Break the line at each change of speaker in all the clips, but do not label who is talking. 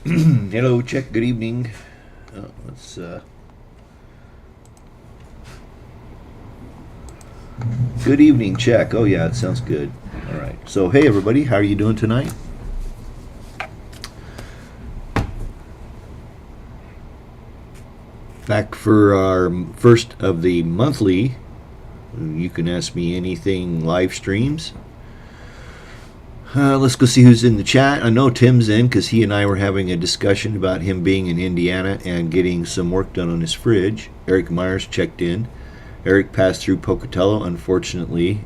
Hello, check. Good evening. Let's. Good evening, check. Oh yeah, it sounds good. All right. So hey everybody, how are you doing tonight? Back for our first of the monthly. You can ask me anything live streams. Let's go see who's in the chat. I know Tim's in because he and I were having a discussion about him being in Indiana and getting some work done on his fridge. Eric Myers checked in. Eric passed through Pocatello. Unfortunately,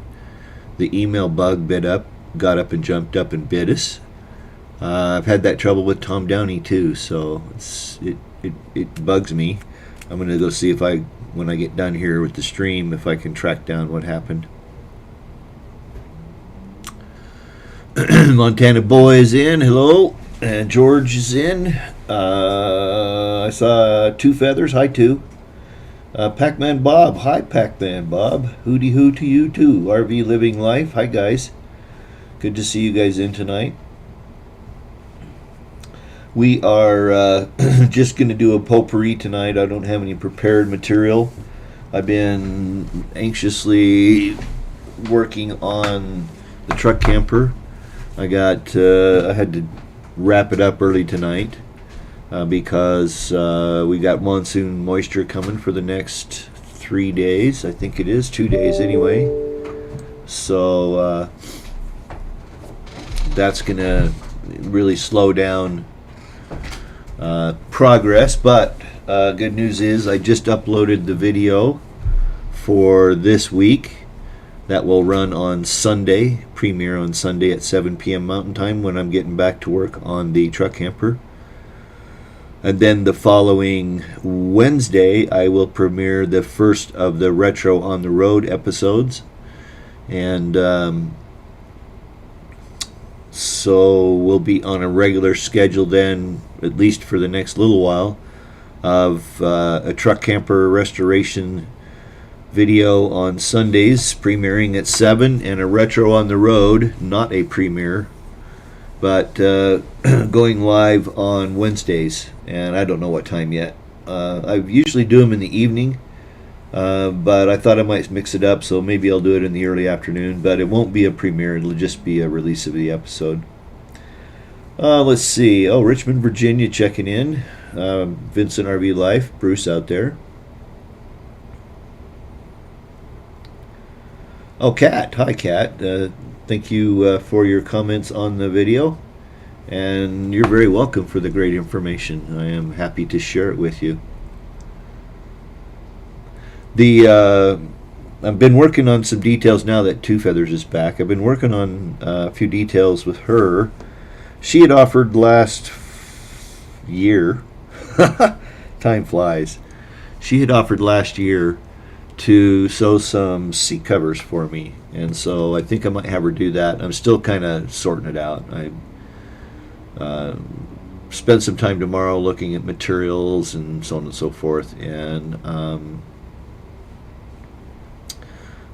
the email bug got up and jumped up and bit us. I've had that trouble with Tom Downey too, so it bugs me. I'm going to go see if when I get done here with the stream, if I can track down what happened. Montana Boy is in. Hello. And George is in. I saw Two Feathers. Hi, Two. Pac-Man Bob. Hi, Pac-Man Bob. Hooty hoo to you, too. RV Living Life. Hi, guys. Good to see you guys in tonight. We are just going to do a potpourri tonight. I don't have any prepared material. I've been anxiously working on the truck camper. I had to wrap it up early tonight because we got monsoon moisture coming for the next 3 days. I think it is 2 days anyway. So that's going to really slow down progress. But good news is I just uploaded the video for this week. That will run on Sunday, premiere on Sunday at 7 p.m. Mountain Time when I'm getting back to work on the truck camper. And then the following Wednesday, I will premiere the first of the Retro on the Road episodes. And so we'll be on a regular schedule then, at least for the next little while, of a truck camper restoration video on Sundays premiering at 7, and a Retro on the Road, not a premiere, but going live on Wednesdays, and I don't know what time yet. I usually do them in the evening, but I thought I might mix it up, so maybe I'll do it in the early afternoon, but it won't be a premiere, it'll just be a release of the episode. Let's see. Oh, Richmond, Virginia checking in. Vincent RV Life, Bruce out there. Oh, Kat. Hi, Kat. Thank you for your comments on the video. And you're very welcome for the great information. I am happy to share it with you. I've been working on some details now that Two Feathers is back. I've been working on a few details with her. She had offered last year. Time flies. She had offered last year to sew some seat covers for me, and so I think I might have her do that. I'm still kind of sorting it out. I spend some time tomorrow looking at materials and so on and so forth, and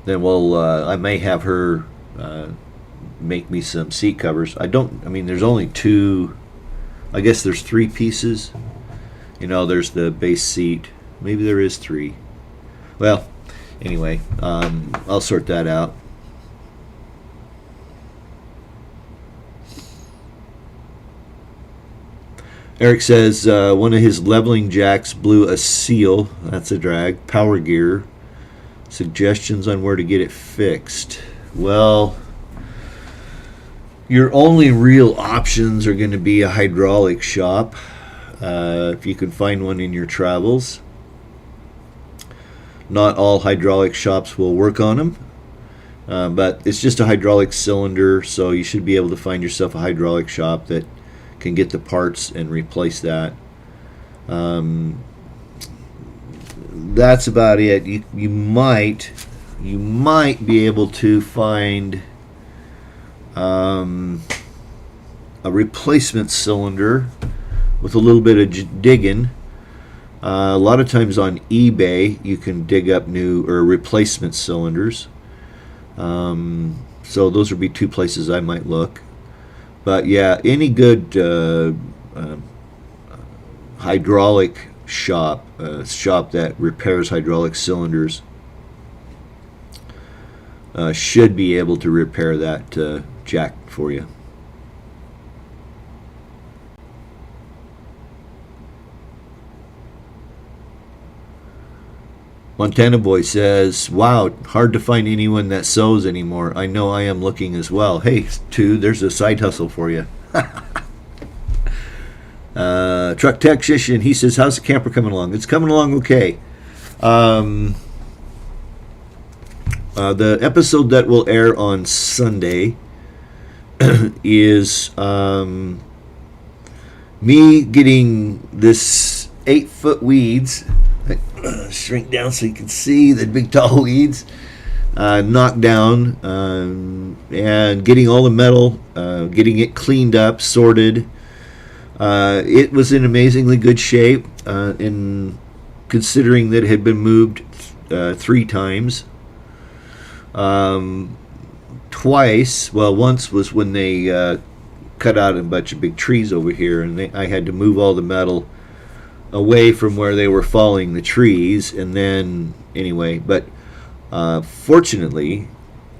then I may have her make me some seat covers. There's only two, I guess there's 3 pieces. There's the base seat. Maybe there is 3. Well, anyway, I'll sort that out. Eric says one of his leveling jacks blew a seal. That's a drag. Power gear. Suggestions on where to get it fixed. Well, your only real options are going to be a hydraulic shop, if you can find one in your travels. Not all hydraulic shops will work on them, but it's just a hydraulic cylinder, so you should be able to find yourself a hydraulic shop that can get the parts and replace that. That's about it. You might be able to find a replacement cylinder with a little bit of digging. A lot of times on eBay you can dig up new or replacement cylinders. So those would be 2 places I might look. But yeah, any good hydraulic shop, a shop that repairs hydraulic cylinders, should be able to repair that jack for you. Montana Boy says, wow, hard to find anyone that sews anymore. I know I am looking as well. Hey, there's a side hustle for you. Truck Technician, he says, how's the camper coming along? It's coming along okay. The episode that will air on Sunday is me getting this 8-foot weeds, shrink down so you can see the big tall weeds, knocked down, and getting all the metal, getting it cleaned up, sorted. It was in amazingly good shape, in considering that it had been moved 3 times. Twice, well, once was when they cut out a bunch of big trees over here, and I had to move all the metal away from where they were falling the trees, and then anyway, but fortunately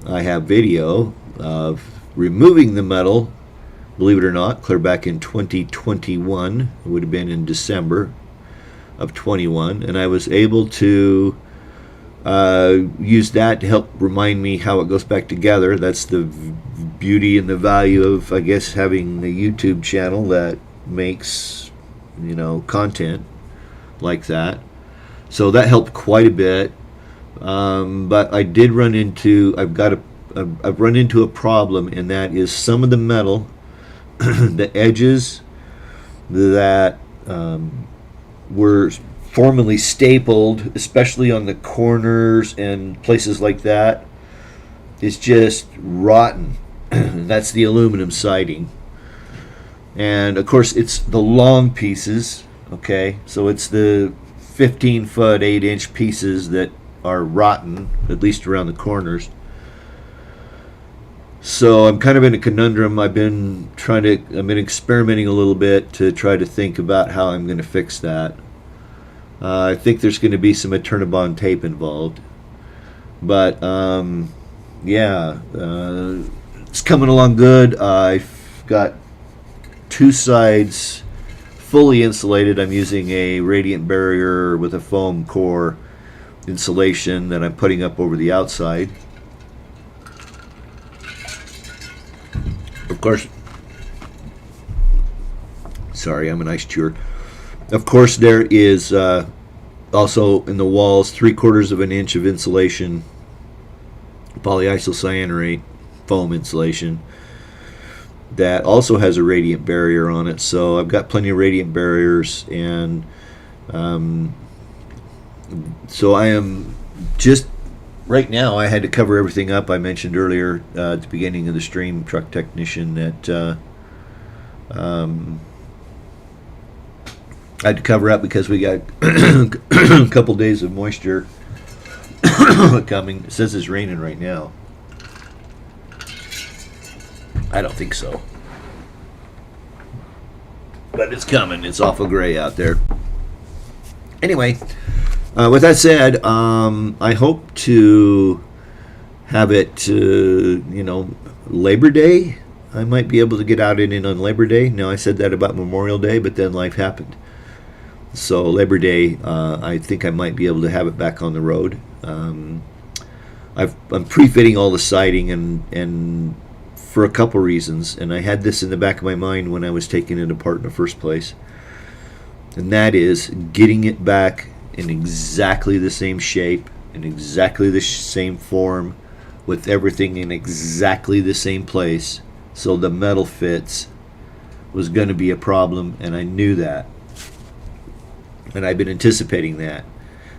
I have video of removing the metal, believe it or not, clear back in 2021. It would have been in December of 21, and I was able to use that to help remind me how it goes back together. That's the beauty and the value of, I guess, having a YouTube channel that makes, content like that. So that helped quite a bit. But I did run into, I've run into a problem, and that is some of the metal, the edges that were formerly stapled, especially on the corners and places like that, is just rotten. That's the aluminum siding. And of course it's the long pieces, okay? So it's the 15-foot, 8-inch pieces that are rotten, at least around the corners. So I'm kind of in a conundrum. I've been experimenting a little bit to try to think about how I'm going to fix that. I think there's going to be some Eternabond tape involved. But it's coming along good. I've got 2 sides fully insulated. I'm using a radiant barrier with a foam core insulation that I'm putting up over the outside. Of course, sorry, I'm an ice chewer. Of course, there is also in the walls 3/4 of an inch of insulation, polyisocyanurate foam insulation, that also has a radiant barrier on it. So I've got plenty of radiant barriers, and so I am just right now, I had to cover everything up. I mentioned earlier at the beginning of the stream, Truck Technician, that I had to cover up because we got a couple days of moisture coming. It says it's raining right now. I don't think so, but it's coming. It's awful gray out there. Anyway, with that said, I hope to have it, Labor Day. I might be able to get out in it on Labor Day. Now, I said that about Memorial Day, but then life happened. So Labor Day, I think I might be able to have it back on the road. I'm pre-fitting all the siding, and for a couple reasons, and I had this in the back of my mind when I was taking it apart in the first place, and that is getting it back in exactly the same shape, in exactly the same form, with everything in exactly the same place, so the metal fits was going to be a problem, and I knew that, and I've been anticipating that,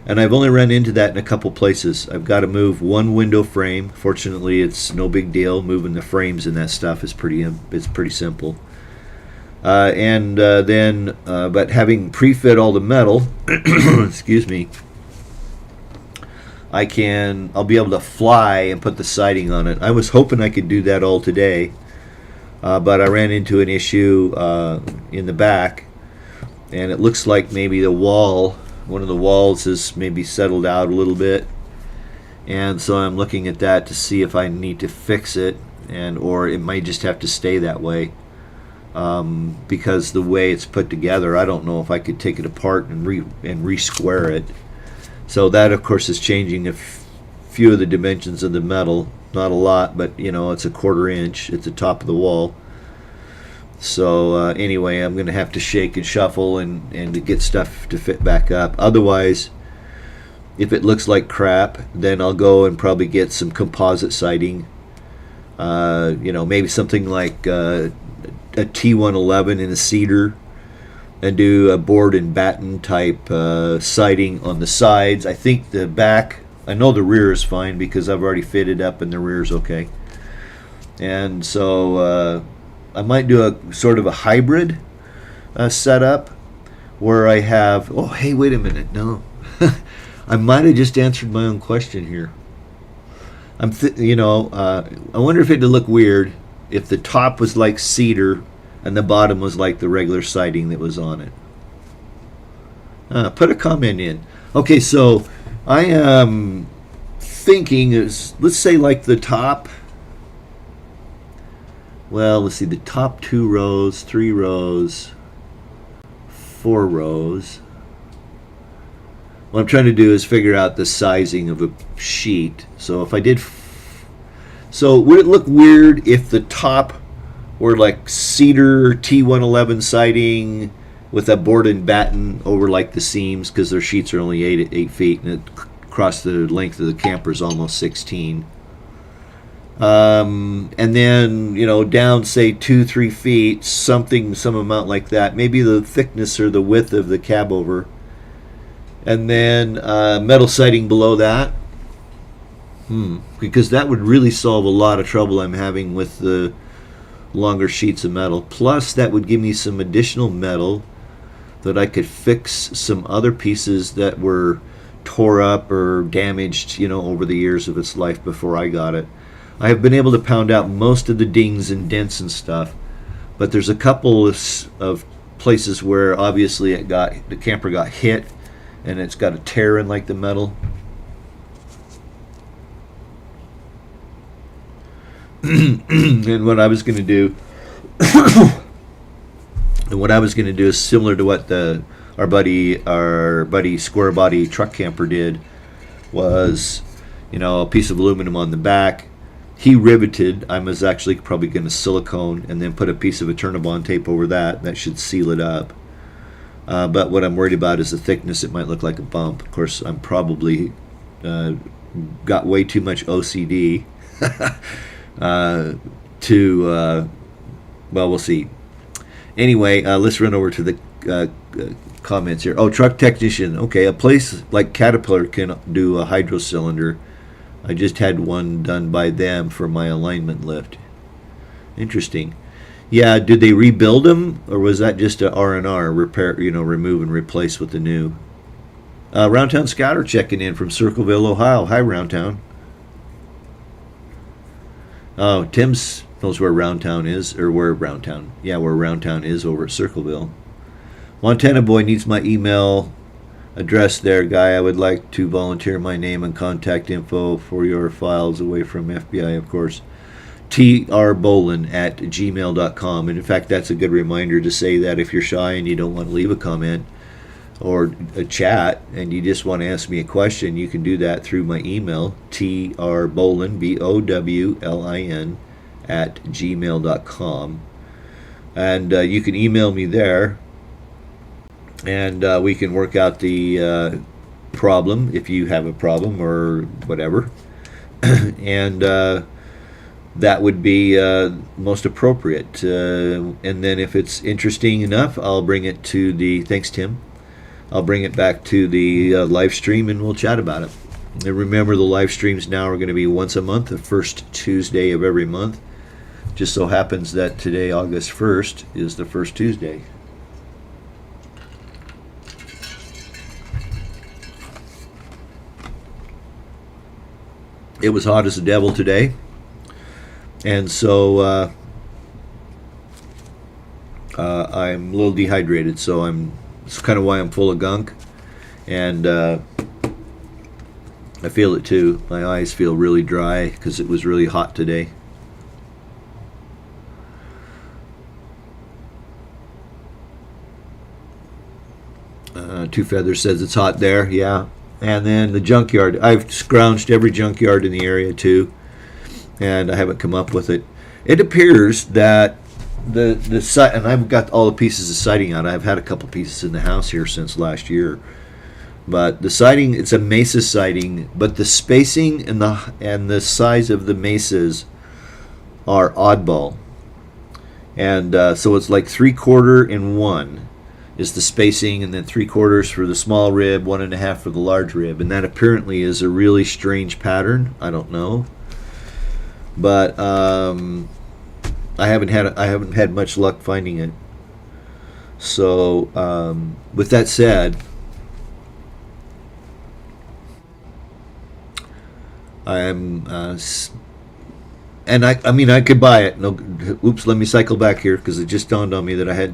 and I've only run into that in a couple places. I've got to move one window frame. Fortunately, it's no big deal. Moving the frames and that stuff is pretty simple. But having pre-fit all the metal, excuse me, I'll be able to fly and put the siding on it. I was hoping I could do that all today, but I ran into an issue in the back, and it looks like maybe one of the walls is maybe settled out a little bit, and so I'm looking at that to see if I need to fix it, or it might just have to stay that way, because the way it's put together, I don't know if I could take it apart and re-square it. So that, of course, is changing a few of the dimensions of the metal. Not a lot, but it's a 1/4 inch at the top of the wall. So anyway, I'm going to have to shake and shuffle and to get stuff to fit back up. Otherwise, if it looks like crap, then I'll go and probably get some composite siding. Maybe something like a T111 in a cedar, and do a board and batten type siding on the sides. I think the back, I know the rear is fine because I've already fitted up and the rear is okay. And so I might do a sort of a hybrid setup where I have, oh hey, wait a minute, no. I might have just answered my own question here. I wonder if it'd look weird if the top was like cedar and the bottom was like the regular siding that was on it. Put a comment in. Okay, so I am thinking let's say like the top, well, let's see, the top 2 rows, 3 rows, 4 rows. What I'm trying to do is figure out the sizing of a sheet. So if I did, so would it look weird if the top were like cedar T111 siding with a board and batten over like the seams, because their sheets are only 8 feet and across the length of the camper is almost 16. And then down say 2-3 feet, some amount like that, maybe the thickness or the width of the cab over, and then metal siding below that, because that would really solve a lot of trouble I'm having with the longer sheets of metal. Plus that would give me some additional metal that I could fix some other pieces that were tore up or damaged over the years of its life before I got it. I have been able to pound out most of the dings and dents and stuff, but there's a couple of places where obviously the camper got hit and it's got a tear in like the metal. And what I was going to do is similar to what our buddy square body truck camper did, was a piece of aluminum on the back. He riveted. I was actually probably going to silicone and then put a piece of Eternabond tape over that. That should seal it up. But what I'm worried about is the thickness. It might look like a bump. Of course, I'm probably got way too much OCD well, we'll see. Anyway, let's run over to the comments here. Oh, truck technician. Okay, a place like Caterpillar can do a hydro cylinder. I just had one done by them for my alignment lift. Interesting. Yeah, did they rebuild them, or was that just a R&R, repair, remove and replace with the new? Roundtown Scouter checking in from Circleville, Ohio. Hi, Roundtown. Oh, Tim's knows where Roundtown is, or where Roundtown. Yeah, where Roundtown is over at Circleville. Montana Boy needs my email address there, guy. I would like to volunteer my name and contact info for your files away from FBI, of course. trbolin@gmail.com. And in fact, that's a good reminder to say that if you're shy and you don't want to leave a comment or a chat and you just want to ask me a question, you can do that through my email, trbolin, BOWLIN, @gmail.com. And you can email me there, and we can work out the problem if you have a problem or whatever. And that would be most appropriate. And then if it's interesting enough, I'll bring it to thanks, Tim. I'll bring it back to the live stream and we'll chat about it. And remember, the live streams now are going to be once a month, the first Tuesday of every month. Just so happens that today, August 1st, is the first Tuesday. It was hot as the devil today, and so I'm a little dehydrated, so I'm It's kind of why I'm full of gunk, and I feel it too. My eyes feel really dry because it was really hot today. Two Feathers says it's hot there. Yeah. And then the junkyard. I've scrounged every junkyard in the area too, and I haven't come up with it. It appears that the site, and I've got all the pieces of siding out. I've had a couple pieces in the house here since last year, but the siding, it's a mesa siding, but the spacing and the size of the mesas are oddball, and so it's like 3/4 and 1 is the spacing, and then 3/4 for the small rib, 1.5 for the large rib, and that apparently is a really strange pattern. I don't know, but I haven't had much luck finding it. So with that said, I'm and I mean I could buy it. No, oops, let me cycle back here because it just dawned on me that I had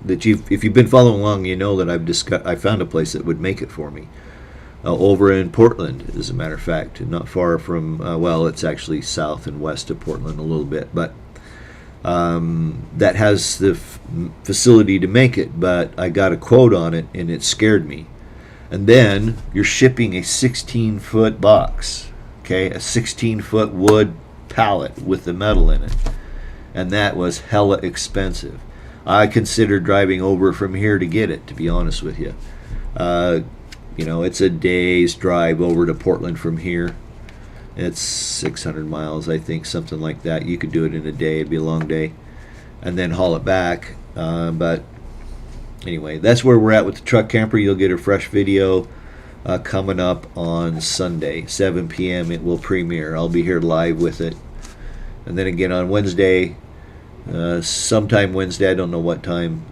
that if you've been following along, you know that I found a place that would make it for me over in Portland, as a matter of fact, not far from well, it's actually south and west of Portland a little bit, but that has the facility to make it. But I got a quote on it and it scared me. And then you're shipping a 16-foot box, okay, a 16-foot wood pallet with the metal in it, and that was hella expensive. I considered driving over from here to get it, to be honest with you. You know, it's a day's drive over to Portland from here. It's 600 miles, I think, something like that. You could do it in a day. It'd be a long day, and then haul it back. But anyway, that's where we're at with the truck camper. You'll get a fresh video coming up on Sunday, 7 p.m. It will premiere. I'll be here live with it. And then again on Wednesday, sometime Wednesday, I don't know what time,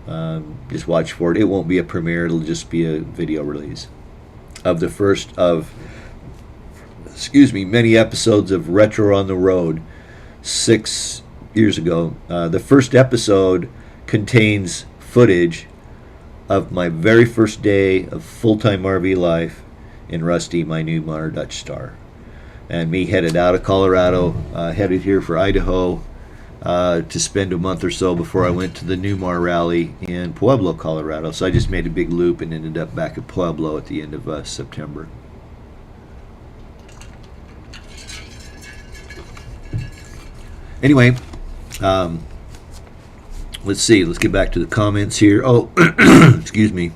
just watch for it. It won't be a premiere. It'll just be a video release of the first of, many episodes of Retro on the Road 6 years ago. The first episode contains footage of my very first day of full-time RV life in Rusty, my Newmar Dutch Star, and me headed out of Colorado, headed here for Idaho to spend a month or so before I went to the Newmar rally in Pueblo, Colorado. So I just made a big loop and ended up back at Pueblo at the end of September. Anyway, let's see. Let's get back to the comments here. Oh, excuse me.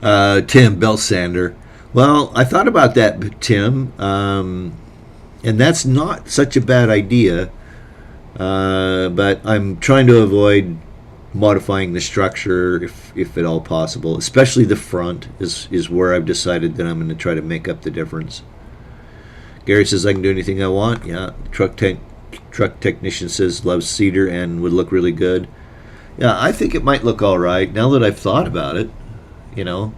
Tim Belsander. Well, I thought about that, Tim, and that's not such a bad idea, but I'm trying to avoid modifying the structure if at all possible, especially the front is where I've decided that I'm going to try to make up the difference. Gary says I can do anything I want. Yeah, truck technician says loves cedar and would look really good. Yeah, I think it might look all right now that I've thought about it. You know,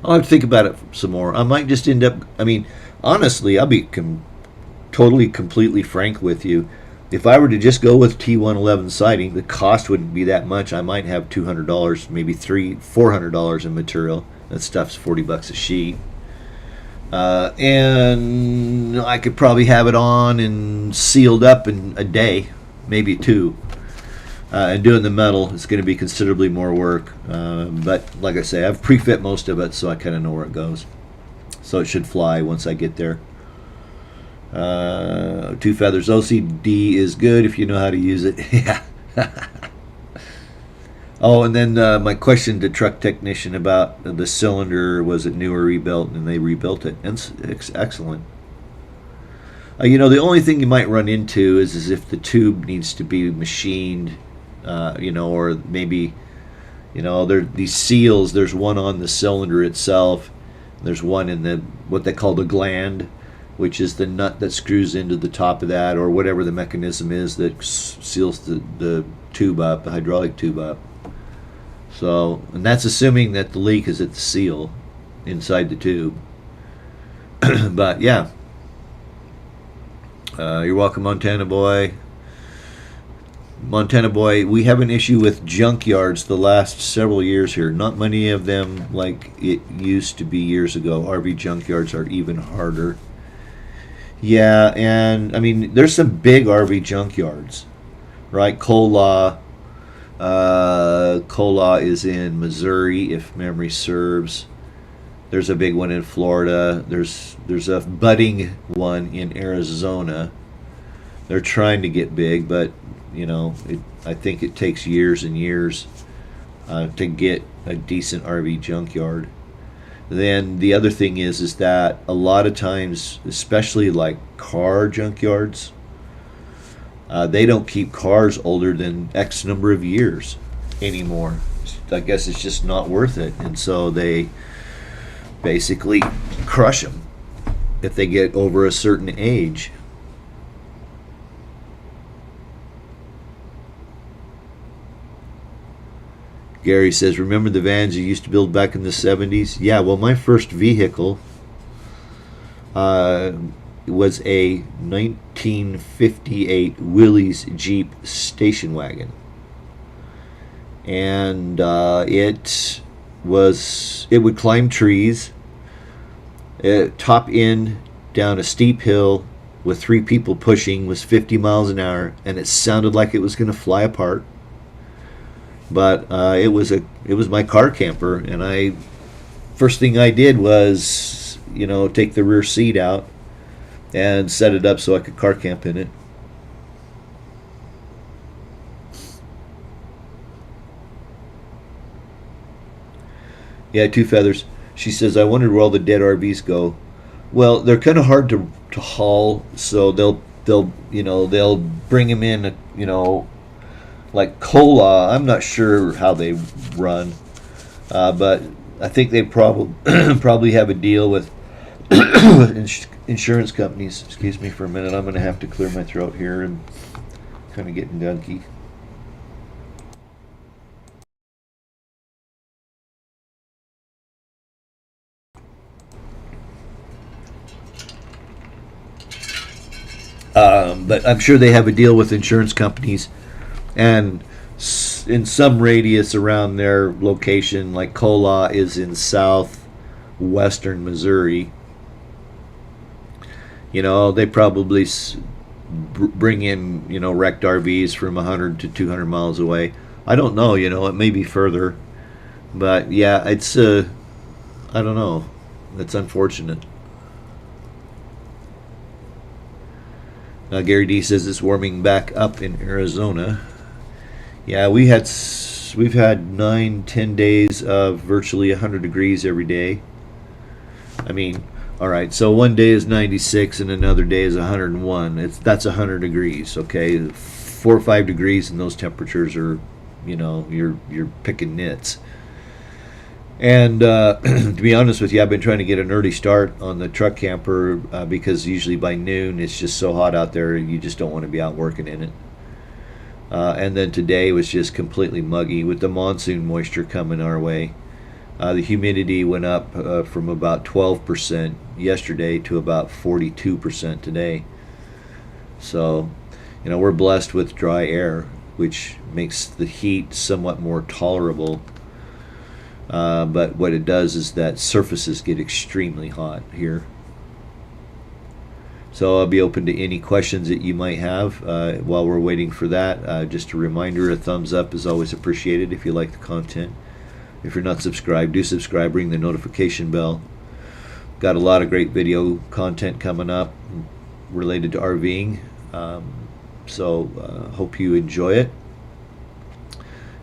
I'll have to think about it some more. I might just end up, I mean, honestly, I'll be totally, completely frank with you. If I were to just go with T111 siding, the cost wouldn't be that much. I might have $200, maybe $400 in material. That stuff's $40 a sheet. And I could probably have it on and sealed up in a day, maybe two. And doing the metal is going to be considerably more work. But like I say, I've pre-fit most of it, so I kind of know where it goes. So it should fly once I get there. Two Feathers OCD is good if you know how to use it. Yeah. Oh, and then my question to truck technician about the cylinder, was it new or rebuilt? And they rebuilt it. And it's excellent. You know, the only thing you might run into is if the tube needs to be machined, you know, or maybe, you know, these seals. There's one on the cylinder itself. There's one in the what they call the gland, which is the nut that screws into the top of that, or whatever the mechanism is that seals the tube up, the hydraulic tube up. So, and that's assuming that the leak is at the seal inside the tube. But yeah, you're welcome, Montana boy. Montana Boy, we have an issue with junkyards the last several years here. Not many of them like it used to be years ago. RV junkyards are even harder. Yeah, and I mean, there's some big RV junkyards, right? Cola is in Missouri, if memory serves. There's a big one in Florida. There's a budding one in Arizona. They're trying to get big, but I think it takes years and years to get a decent RV junkyard. Then the other thing is that a lot of times, especially like car junkyards, they don't keep cars older than X number of years anymore. I guess it's just not worth it, and so they basically crush them if they get over a certain age. Gary says, remember the vans you used to build back in the 70s? Yeah, well, my first vehicle was a 1958 Willys Jeep station wagon. And it would climb trees, top end down a steep hill with 3 people pushing, was 50 miles an hour, and it sounded like it was going to fly apart. But it was my car camper, and first thing I did was take the rear seat out and set it up so I could car camp in it. Yeah, Two Feathers. She says, I wondered where all the dead RVs go. Well, they're kind of hard to haul, so they'll bring them in, like Cola. I'm not sure how they run, but I think they probably have a deal with insurance companies. Excuse me for a minute. I'm going to have to clear my throat here and kind of getting gunky. But I'm sure they have a deal with insurance companies, and in some radius around their location, like Cola is in southwestern Missouri, they probably bring in wrecked RVs from 100 to 200 miles away. I don't know, it may be further, but yeah, it's I don't know, that's unfortunate. Gary D says it's warming back up in Arizona. Yeah, we've had 9-10 days of virtually 100 degrees every day. I mean, all right, so one day is 96 and another day is 101. That's 100 degrees, okay? 4 or 5 degrees and those temperatures are, you're picking nits. And to be honest with you, I've been trying to get an early start on the truck camper because usually by noon it's just so hot out there you just don't want to be out working in it. And then today was just completely muggy with the monsoon moisture coming our way. The humidity went up from about 12% yesterday to about 42% today. So, we're blessed with dry air, which makes the heat somewhat more tolerable. But what it does is that surfaces get extremely hot here. So I'll be open to any questions that you might have while we're waiting for that. Just a reminder, a thumbs up is always appreciated if you like the content. If you're not subscribed, do subscribe, ring the notification bell. Got a lot of great video content coming up related to RVing. So hope you enjoy it.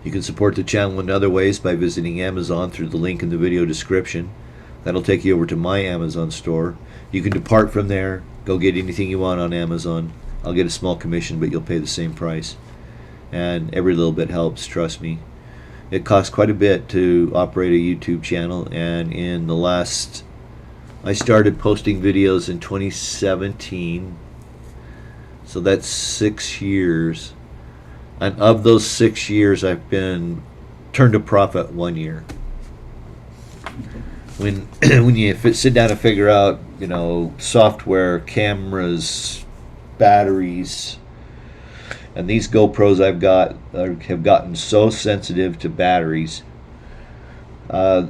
You can support the channel in other ways by visiting Amazon through the link in the video description. That'll take you over to my Amazon store. You can depart from there, go get anything you want on Amazon. I'll get a small commission, but you'll pay the same price. And every little bit helps, trust me. It costs quite a bit to operate a YouTube channel, and I started posting videos in 2017, so that's 6 years. And of those 6 years, I've been turned a profit 1 year. When you sit down and figure out, software, cameras, batteries, And these GoPros I've got have gotten so sensitive to batteries. The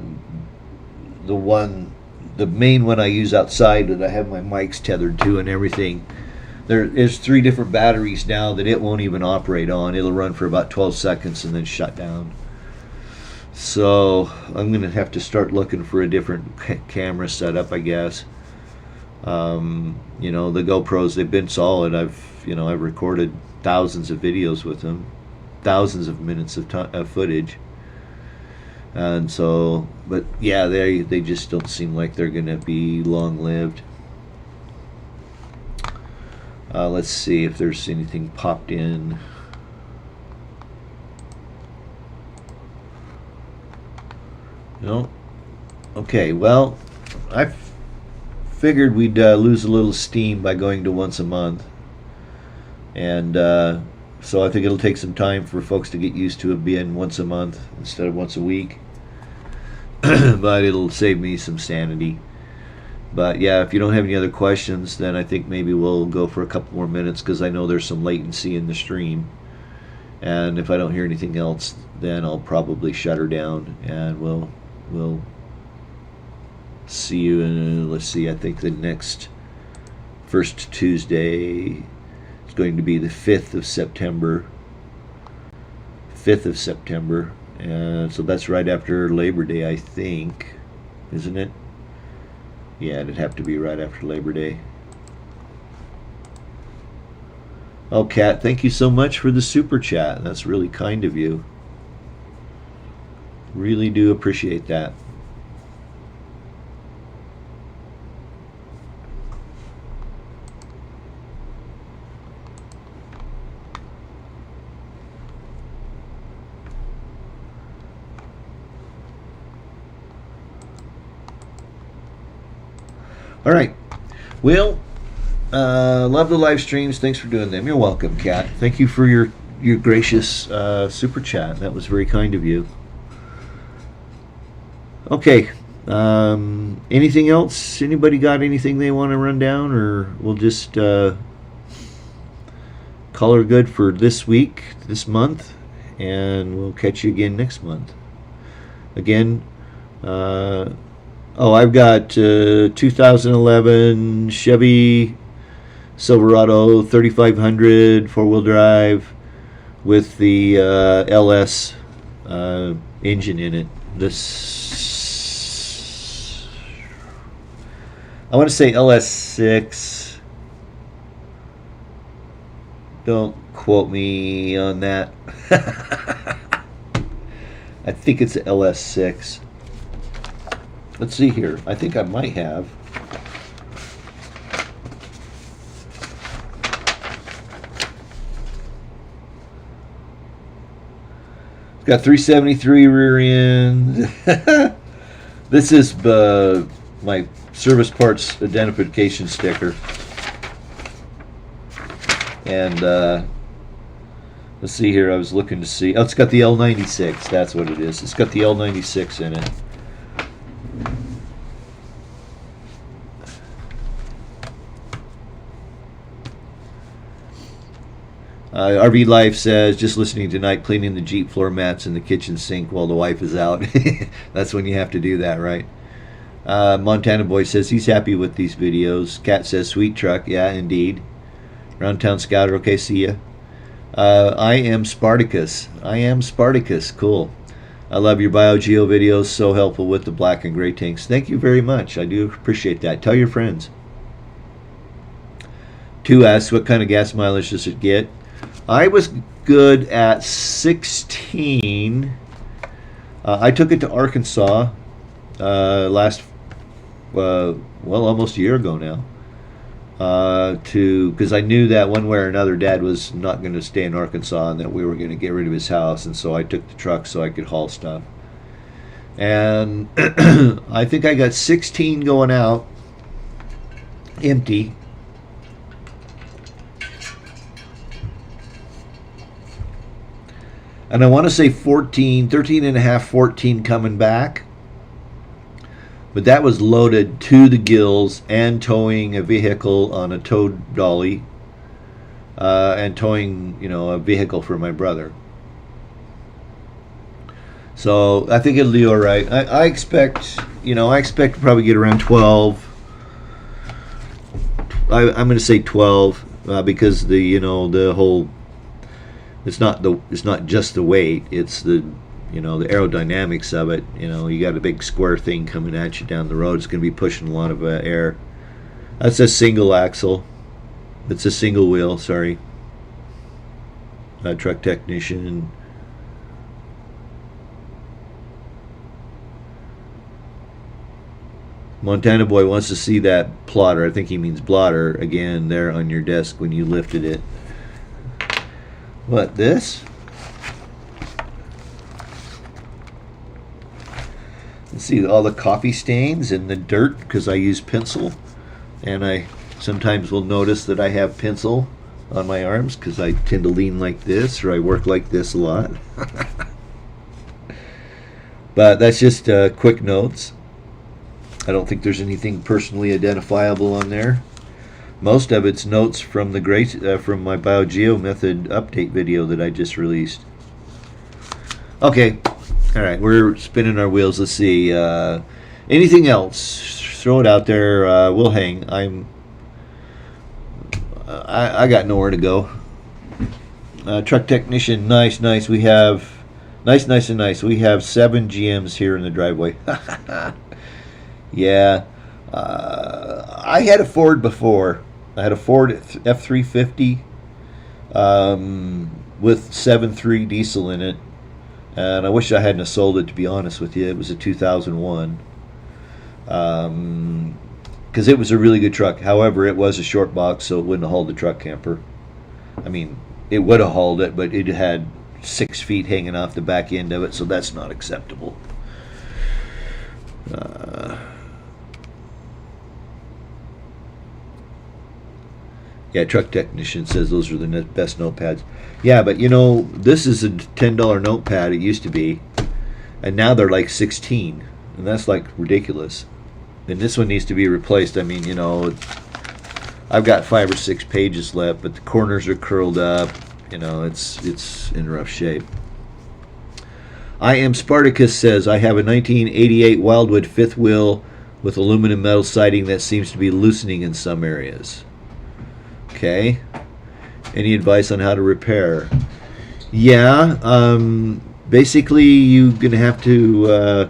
main one I use outside that I have my mics tethered to and everything, there's 3 different batteries now that it won't even operate on. It'll run for about 12 seconds and then shut down. So I'm gonna have to start looking for a different camera setup, I guess. You know, the GoPros, they've been solid. I've recorded thousands of videos with them, thousands of minutes of footage. And so, but yeah, they just don't seem like they're gonna be long-lived. Let's see if there's anything popped in. No. Okay, well, I figured we'd lose a little steam by going to once a month. And so I think it'll take some time for folks to get used to it being once a month instead of once a week. But it'll save me some sanity. But yeah, if you don't have any other questions, then I think maybe we'll go for a couple more minutes, because I know there's some latency in the stream. And if I don't hear anything else, then I'll probably shut her down, and we'll see you in, let's see, I think the next first Tuesday is going to be the 5th of September. 5th of September. And so that's right after Labor Day, I think, isn't it? Yeah, it'd have to be right after Labor Day. Oh, Kat, thank you so much for the super chat. That's really kind of you. Really do appreciate that. All right. Well, love the live streams. Thanks for doing them. You're welcome, Kat. Thank you for your gracious super chat. That was very kind of you. Okay. Anything else? Anybody got anything they want to run down, or we'll just call her good for this week, this month, and we'll catch you again next month. Again, I've got 2011 Chevy Silverado 3500 4-wheel drive with the LS engine in it. This, I want to say LS6. Don't quote me on that. I think it's LS6. Let's see here. I think I might have. It's got 373 rear end. This is my service parts identification sticker. And let's see here. I was looking to see. Oh, it's got the L96. That's what it is. It's got the L96 in it. RV Life says, just listening tonight, cleaning the Jeep floor mats in the kitchen sink while the wife is out. That's when you have to do that, right? Montana Boy says he's happy with these videos. Kat says, sweet truck. Yeah, indeed. Round Town Scouter. Okay, see ya. I am Spartacus. Cool. I love your BioGeo videos. So helpful with the black and gray tanks. Thank you very much. I do appreciate that. Tell your friends. 2 asks, what kind of gas mileage does it get? I was good at 16. I took it to Arkansas almost a year ago now. Because I knew that one way or another Dad was not going to stay in Arkansas and that we were going to get rid of his house, and so I took the truck so I could haul stuff. And I think I got 16 going out empty. And I want to say 13 and a half, 14 coming back. But that was loaded to the gills and towing a vehicle on a tow dolly. and towing, a vehicle for my brother. So I think it'll do all right. I expect, to probably get around 12. I'm going to say 12 because the whole. It's not just the weight. It's the the aerodynamics of it. You got a big square thing coming at you down the road. It's going to be pushing a lot of air. That's a single axle. It's a single wheel. Sorry. Truck technician. Montana boy wants to see that plotter. I think he means blotter again there on your desk when you lifted it. What, this? Let's see all the coffee stains and the dirt because I use pencil, and I sometimes will notice that I have pencil on my arms because I tend to lean like this, or I work like this a lot. But that's just quick notes. I don't think there's anything personally identifiable on there. Most of it's notes from the from my BioGeo method update video that I just released. Okay, all right, we're spinning our wheels. Let's see. Anything else? Throw it out there. We'll hang. I got nowhere to go. Truck technician, nice. We have nice. We have 7 GMs here in the driveway. Yeah, I had a Ford before. I had a Ford F350 with 7.3 diesel in it, and I wish I hadn't sold it, to be honest with you. It was a 2001 because it was a really good truck. However, it was a short box, so it wouldn't have hauled the truck camper. I mean, it would have hauled it, but it had 6 feet hanging off the back end of it, so that's not acceptable. Yeah, truck technician says those are the best notepads. Yeah, but this is a $10 notepad. It used to be, and now they're like 16, and that's like ridiculous. And this one needs to be replaced. I mean, I've got 5 or 6 pages left, but the corners are curled up. It's in rough shape. I am Spartacus says I have a 1988 Wildwood fifth wheel with aluminum metal siding that seems to be loosening in some areas. Okay. Any advice on how to repair? Yeah. Basically, you're going to have to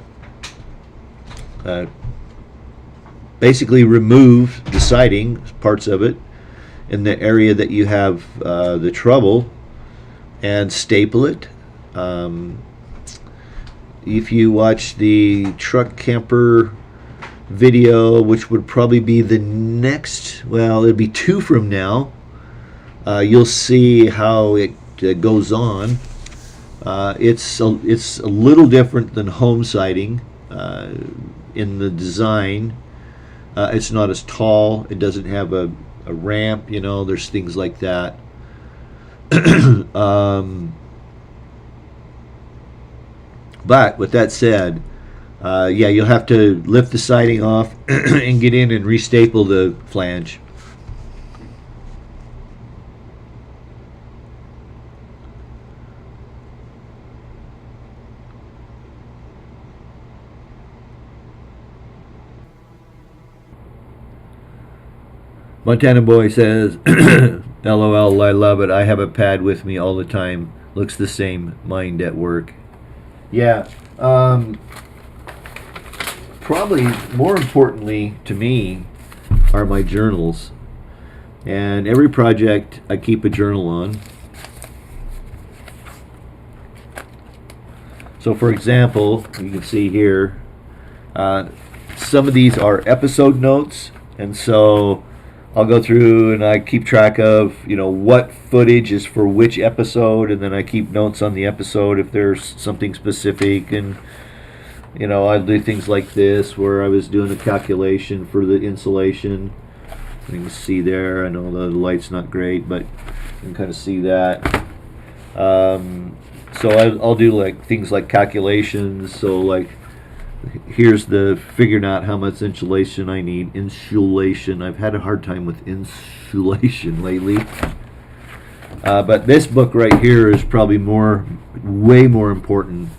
basically remove the siding, parts of it, in the area that you have the trouble, and staple it. If you watch the truck camper video, which would probably be the next, well, it'll be 2 from now, you'll see how it goes on. It's a little different than home siding in the design. It's not as tall. It doesn't have a ramp. There's things like that. But with that said, yeah, you'll have to lift the siding off and get in and restaple the flange. Montana Boy says, LOL, I love it. I have a pad with me all the time. Looks the same. Mind at work. Yeah. Probably more importantly to me are my journals. And every project I keep a journal on. So for example, you can see here, some of these are episode notes, and so I'll go through and I keep track of, what footage is for which episode, and then I keep notes on the episode if there's something specific. And I do things like this where I was doing a calculation for the insulation. You can see there. I know the light's not great, but you can kind of see that. So I'll do like things like calculations. So like, here's the figuring out how much insulation I need. Insulation. I've had a hard time with insulation lately. But this book right here is probably way more important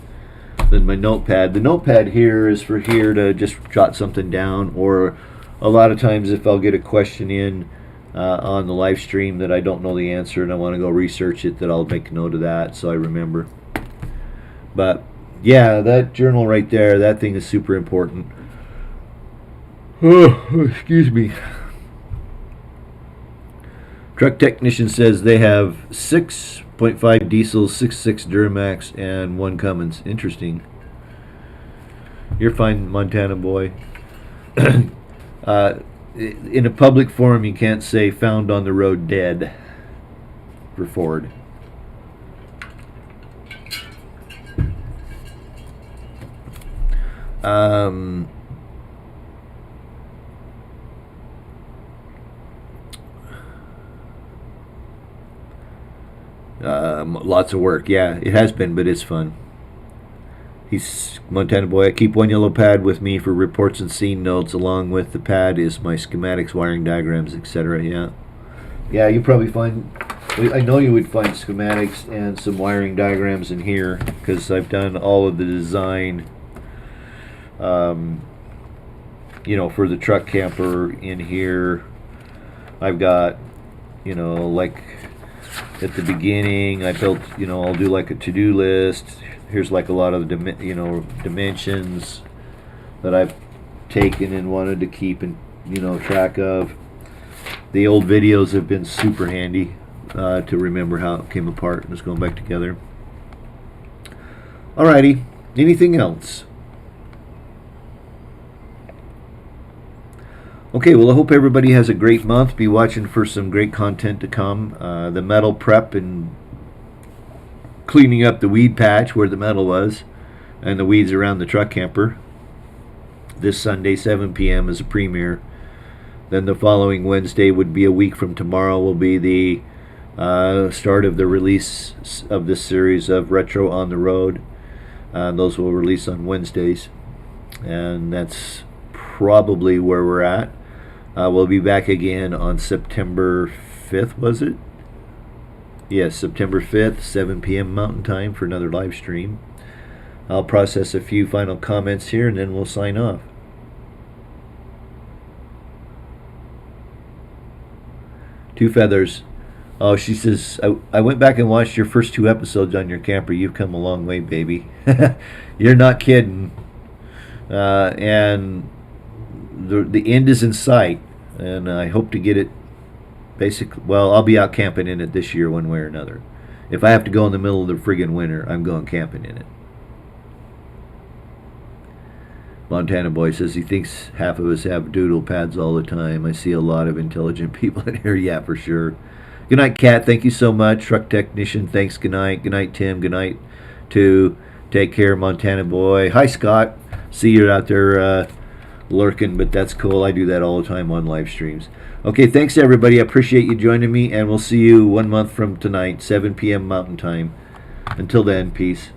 than my notepad. The notepad here is for here to just jot something down, or a lot of times if I'll get a question in on the live stream that I don't know the answer and I want to go research it, that I'll make a note of that so I remember. But yeah, that journal right there, that thing is super important. Oh, excuse me. Truck technician says they have 6.5 diesel, 6.6 Duramax, and 1 Cummins. Interesting. You're fine, Montana boy. In a public forum, you can't say "found on the road dead" for Ford. Lots of work. Yeah, it has been, but it's fun. He's Montana boy. I keep one yellow pad with me for reports and scene notes. Along with the pad is my schematics, wiring diagrams, etc. Yeah, yeah. You probably find. I know you would find schematics and some wiring diagrams in here because I've done all of the design. You know, for the truck camper in here. I've got, you know, like at the beginning, I built, you know, I'll do like a to-do list. Here's like a lot of the dimensions that I've taken and wanted to keep and, you know, track of. The old videos have been super handy to remember how it came apart and it's going back together. Alrighty, anything else? Okay, well, I hope everybody has a great month. Be watching for some great content to come. The metal prep and cleaning up the weed patch where the metal was and the weeds around the truck camper. This Sunday, 7 p.m. is a premiere. Then the following Wednesday would be a week from tomorrow, will be the start of the release of this series of Retro on the Road. Those will release on Wednesdays. And that's probably where we're at. We'll be back again on September 5th, was it? Yes, September 5th, 7 p.m. Mountain Time for another live stream. I'll process a few final comments here and then we'll sign off. Two Feathers. Oh, she says, I went back and watched your first 2 episodes on your camper. You've come a long way, baby. You're not kidding. And the end is in sight, and I hope to get it well, I'll be out camping in it this year one way or another. If I have to go in the middle of the friggin' winter, I'm going camping in it. Montana boy says he thinks half of us have doodle pads all the time. I see a lot of intelligent people in here. Yeah, for sure. Good night, Kat. Thank you so much. Truck technician, thanks. Good night. Good night, Tim. Good night to Take Care, Montana boy. Hi, Scott. See you out there lurking, but that's cool. I do that all the time on live streams. Okay, thanks everybody. I appreciate you joining me, and we'll see you 1 month from tonight, 7 p.m. Mountain Time. Until then, peace.